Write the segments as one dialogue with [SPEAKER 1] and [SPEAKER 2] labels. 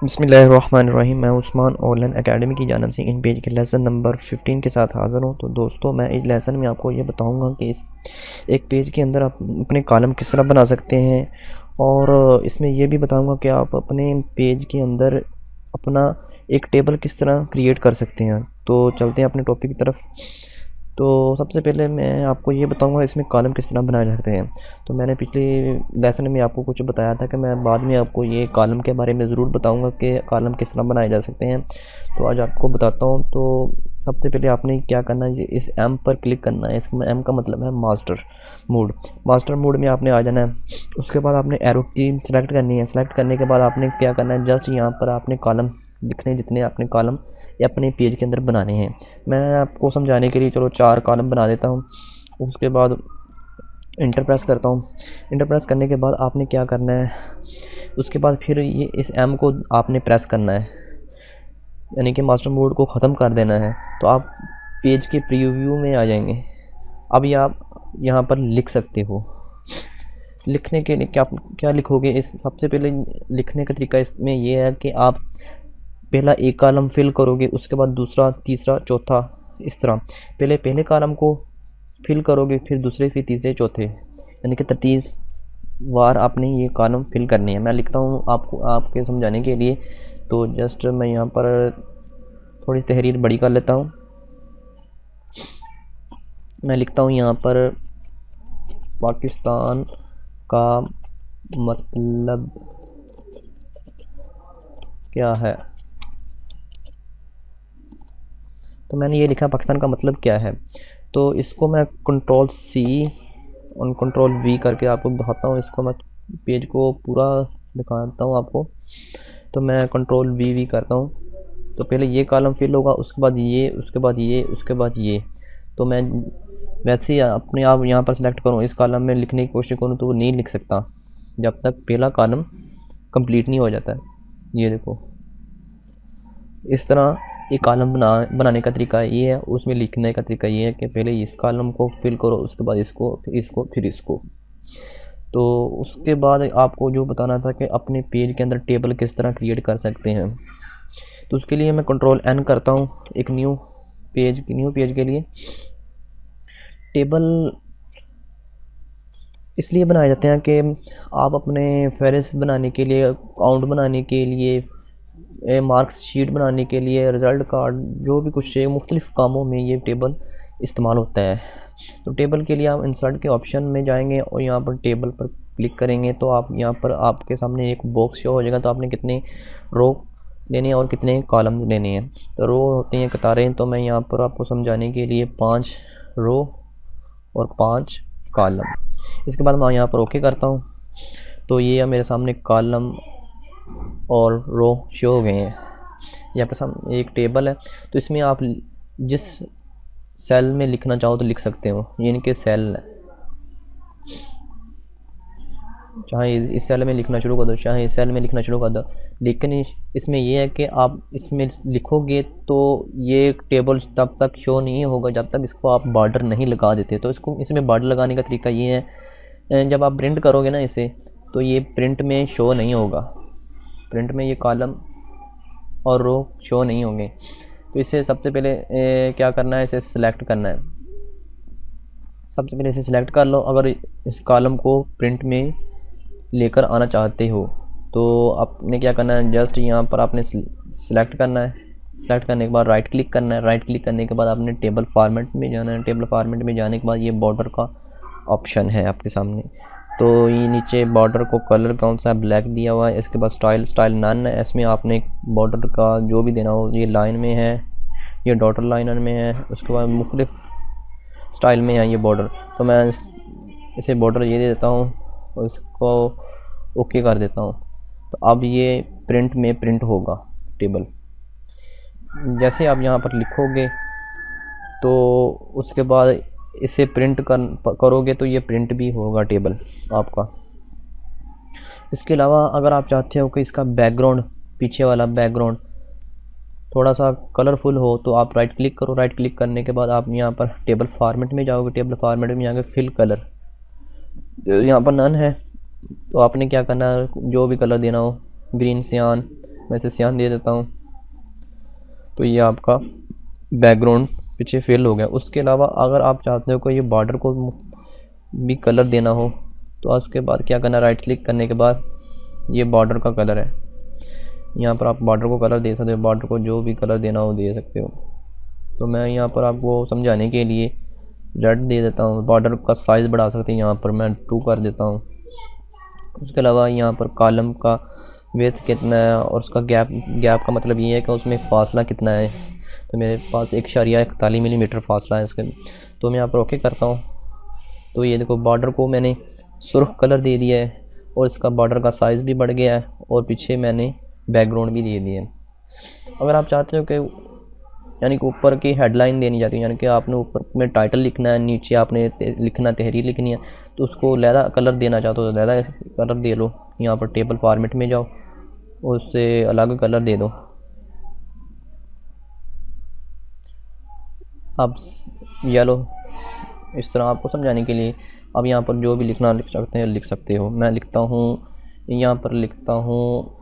[SPEAKER 1] बिस्मिल्लाहिर्रहमानिर्रहीम। मैं Usman online academy की जानिब से इन पेज के लेसन नंबर 15 के साथ हाज़िर हूँ। तो दोस्तों, मैं इस लेसन में आपको ये बताऊँगा कि इस एक पेज के अंदर आप अपने कॉलम किस तरह बना सकते हैं, और इसमें ये भी बताऊँगा कि आप अपने पेज के अंदर अपना एक टेबल किस तरह क्रिएट कर सकते हैं। तो चलते हैं अपने टॉपिक की तरफ। तो सबसे पहले मैं आपको ये बताऊंगा इसमें कॉलम किस तरह बनाए जाते हैं। तो मैंने पिछले लेसन में आपको कुछ बताया था कि मैं बाद में आपको ये कॉलम के बारे में ज़रूर बताऊंगा कि कॉलम किस तरह बनाए जा सकते हैं। तो आज आपको बताता हूँ। तो सबसे पहले आपने क्या करना है, इस एम पर क्लिक करना है। इस एम का मतलब है मास्टर मोड। मास्टर मोड में आपने आ जाना है। उसके बाद आपने एरो की सिलेक्ट करनी है। सेलेक्ट करने के बाद आपने क्या करना है, जस्ट यहाँ पर आपने कॉलम लिखने जितने आपने कॉलम या अपने पेज के अंदर बनाने हैं। मैं आपको समझाने के लिए चलो 4 कॉलम बना देता हूँ। उसके बाद इंटर प्रेस करता हूँ। इंटर प्रेस करने के बाद आपने क्या करना है, उसके बाद फिर ये इस एम को आपने प्रेस करना है, यानी कि मास्टर मोड को ख़त्म कर देना है। तो आप पेज के प्रीव्यू में आ जाएंगे। अब ये आप यहाँ पर लिख सकते हो। लिखने के लिए क्या क्या लिखोगे, इस सबसे पहले लिखने का तरीका इसमें यह है कि आप पहला एक कॉलम फिल करोगे, उसके बाद दूसरा, तीसरा, चौथा, इस तरह पहले पहले कॉलम को फिल करोगे, फिर दूसरे, फिर तीसरे, चौथे, यानी कि तरतीब वार आपने ये कॉलम फिल करनी है। मैं लिखता हूँ आपको आपके समझाने के लिए। तो जस्ट मैं यहाँ पर थोड़ी तहरीर बड़ी कर लेता हूँ। मैं लिखता हूँ यहाँ पर पाकिस्तान का मतलब क्या है। तो मैंने ये लिखा पाकिस्तान का मतलब क्या है। तो इसको मैं कंट्रोल सी और कंट्रोल वी करके आपको दिखाता हूँ। इसको मैं पेज को पूरा दिखाता हूँ आपको। तो मैं कंट्रोल वी करता हूँ। तो पहले ये कॉलम फिल होगा, उसके बाद ये, उसके बाद ये, उसके बाद ये। तो मैं वैसे ही अपने आप यहाँ पर सिलेक्ट करूँ, इस कॉलम में लिखने की कोशिश करूँ तो वो नहीं लिख सकता जब तक पहला कॉलम कंप्लीट नहीं हो जाता। ये देखो, इस तरह ये कॉलम बनाने का तरीका ये है। उसमें लिखने का तरीका ये है कि पहले इस कॉलम को फिल करो, उसके बाद इसको, फिर इसको, फिर इसको। तो उसके बाद आपको जो बताना था कि अपने पेज के अंदर टेबल किस तरह क्रिएट कर सकते हैं। तो उसके लिए मैं कंट्रोल एन करता हूँ। एक न्यू पेज के लिए टेबल इसलिए बनाए जाते हैं कि आप अपने फहरिस्त बनाने के लिए, अकाउंट बनाने के लिए, मार्क्स शीट बनाने के लिए, रिज़ल्ट कार्ड, जो भी कुछ है, मुख्तलिफ़ कामों में ये टेबल इस्तेमाल होता है। तो टेबल के लिए आप इंसर्ट के ऑप्शन में जाएंगे और यहाँ पर टेबल पर क्लिक करेंगे तो आप यहाँ पर आपके सामने एक बॉक्स शो हो जाएगा। तो आपने कितने रो लेने हैं और कितने कॉलम लेने हैं। तो रो होती हैं कतारें। तो मैं यहाँ पर आपको समझाने के लिए 5 रो और 5 कॉलम। इसके बाद मैं यहाँ पर ओके करता हूँ। तो ये मेरे सामने कॉलम और रो शो हो गए हैं। यहाँ पर सामने एक टेबल है। तो इसमें आप जिस सेल में लिखना चाहो तो लिख सकते हो। ये इनके सेल है, चाहे इस सेल में लिखना शुरू कर दो, चाहे इस सेल में लिखना शुरू कर दो। लेकिन इसमें यह है कि आप इसमें लिखोगे तो ये टेबल तब तक शो नहीं होगा जब तक इसको आप बॉर्डर नहीं लगा देते। तो इसमें बॉर्डर लगाने का तरीका ये है, जब आप प्रिंट करोगे ना इसे, तो ये प्रिंट में शो नहीं होगा। प्रिंट में ये कॉलम और रो शो नहीं होंगे। तो इसे सबसे पहले क्या करना है, इसे सिलेक्ट करना है। सबसे पहले इसे सिलेक्ट कर लो। अगर इस कॉलम को प्रिंट में लेकर आना चाहते हो तो आपने क्या करना है, जस्ट यहाँ पर आपने सिलेक्ट करना है। सिलेक्ट करने के बाद राइट क्लिक करना है। राइट क्लिक करने के बाद आपने टेबल फॉर्मेट में जाना है। टेबल फॉर्मेट में जाने के बाद ये बॉर्डर का ऑप्शन है आपके सामने। तो ये नीचे बॉर्डर को कलर कौन सा ब्लैक दिया हुआ है। इसके बाद स्टाइल नन है। इसमें आपने बॉर्डर का जो भी देना हो, ये लाइन में है, ये डॉटर लाइन में है, उसके बाद मुख्तलिफ स्टाइल में है ये बॉर्डर। तो मैं इसे बॉर्डर ये दे देता हूँ और इसको ओके कर देता हूँ। तो अब ये प्रिंट में प्रिंट होगा टेबल। जैसे आप यहाँ पर लिखोगे तो उसके बाद इसे प्रिंट करोगे तो ये प्रिंट भी होगा टेबल आपका। इसके अलावा अगर आप चाहते हो कि इसका बैकग्राउंड, पीछे वाला बैकग्राउंड थोड़ा सा कलरफुल हो, तो आप राइट क्लिक करो। राइट क्लिक करने के बाद आप यहाँ पर टेबल फॉर्मेट में जाओगे। टेबल फॉर्मेट में जाके फिल कलर, तो यहाँ पर नन है। तो आपने क्या करना है, जो भी कलर देना हो, ग्रीन, सियान, मैं इसे सियान दे देता हूँ। तो ये आपका बैकग्राउंड पीछे फिल हो गया। उसके अलावा अगर आप चाहते हो कि ये बॉर्डर को भी कलर देना हो तो उसके बाद क्या करना, राइट क्लिक करने के बाद ये बॉर्डर का कलर है, यहाँ पर आप बॉर्डर को कलर दे सकते हो। बॉर्डर को जो भी कलर देना हो दे सकते हो। तो मैं यहाँ पर आपको समझाने के लिए रेड दे देता हूँ। बॉर्डर का साइज़ बढ़ा सकते हैं, यहाँ पर मैं 2 कर देता हूँ। उसके अलावा यहाँ पर कॉलम का विड्थ कितना है और उसका गैप का मतलब ये है कि उसमें फासला कितना है। तो मेरे पास 1.41 मिलीमीटर फासला है उसके। तो मैं यहाँ पर ओके करता हूँ। तो ये देखो बॉर्डर को मैंने सुर्ख कलर दे दिया है और इसका बॉर्डर का साइज़ भी बढ़ गया है और पीछे मैंने बैकग्राउंड भी दे दिया है। अगर आप चाहते हो कि यानी कि ऊपर की हेडलाइन देनी चाहती है, यानी कि आपने ऊपर में टाइटल लिखना है, नीचे आपने लिखना तहरीर लिखनी है, तो उसको लहदा कलर देना चाहते हो तो लहदा कलर दे लो। यहाँ पर टेबल फॉर्मेट में जाओ और उससे अलग कलर दे दो। अब येलो, इस तरह आपको समझाने के लिए। अब यहाँ पर जो भी लिखना लिख सकते हो। मैं लिखता हूँ, यहाँ पर लिखता हूँ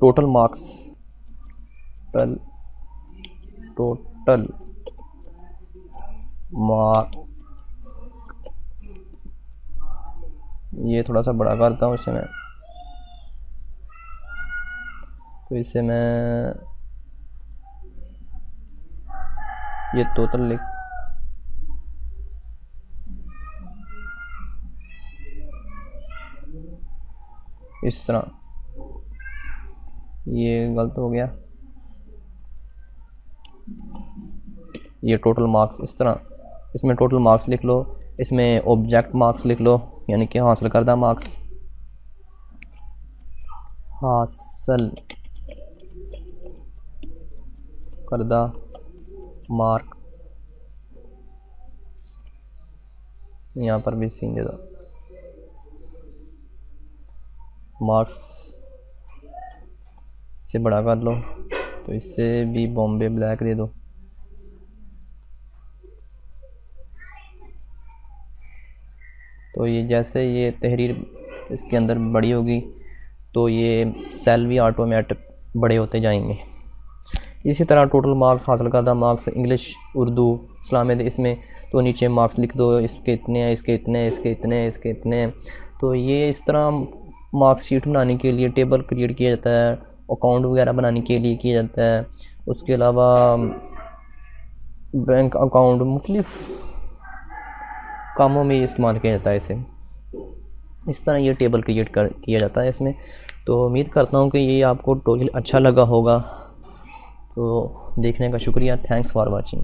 [SPEAKER 1] टोटल मार्क्स, टोटल मार्क। ये थोड़ा सा बड़ा करता हूँ इसे मैं, तो इसे मैं ये टोटल लिख, इस तरह। ये गलत हो गया, ये टोटल मार्क्स इस तरह। इसमें टोटल मार्क्स लिख लो, इसमें ऑब्जेक्ट मार्क्स लिख लो, यानी कि हासिल करदा मार्क्स, हासिल करदा मार्क। यहाँ पर भी सीन दे दो, मार्क्स से बड़ा कर लो, तो इससे भी बॉम्बे ब्लैक दे दो। तो ये जैसे ये तहरीर इसके अंदर बड़ी होगी तो ये सेल भी ऑटोमेटिक बड़े होते जाएंगे। इसी तरह टोटल मार्क्स, हासिल करदा मार्क्स, इंग्लिश, उर्दू, इस्लामिक, इसमें तो नीचे मार्क्स लिख दो, इसके इतने हैं, इसके इतने हैं, इसके इतने हैं, इसके इतने हैं। तो ये इस तरह मार्कशीट बनाने के लिए टेबल क्रिएट किया जाता है, अकाउंट वगैरह बनाने के लिए किया जाता है। उसके अलावा बैंक अकाउंट मुख्तलिफ कामों में इस्तेमाल किया जाता है इसे। इस तरह ये टेबल क्रिएट किया जाता है इसमें। तो उम्मीद करता हूँ कि ये आपको टोटल अच्छा लगा होगा। तो देखने का शुक्रिया। Thanks for watching.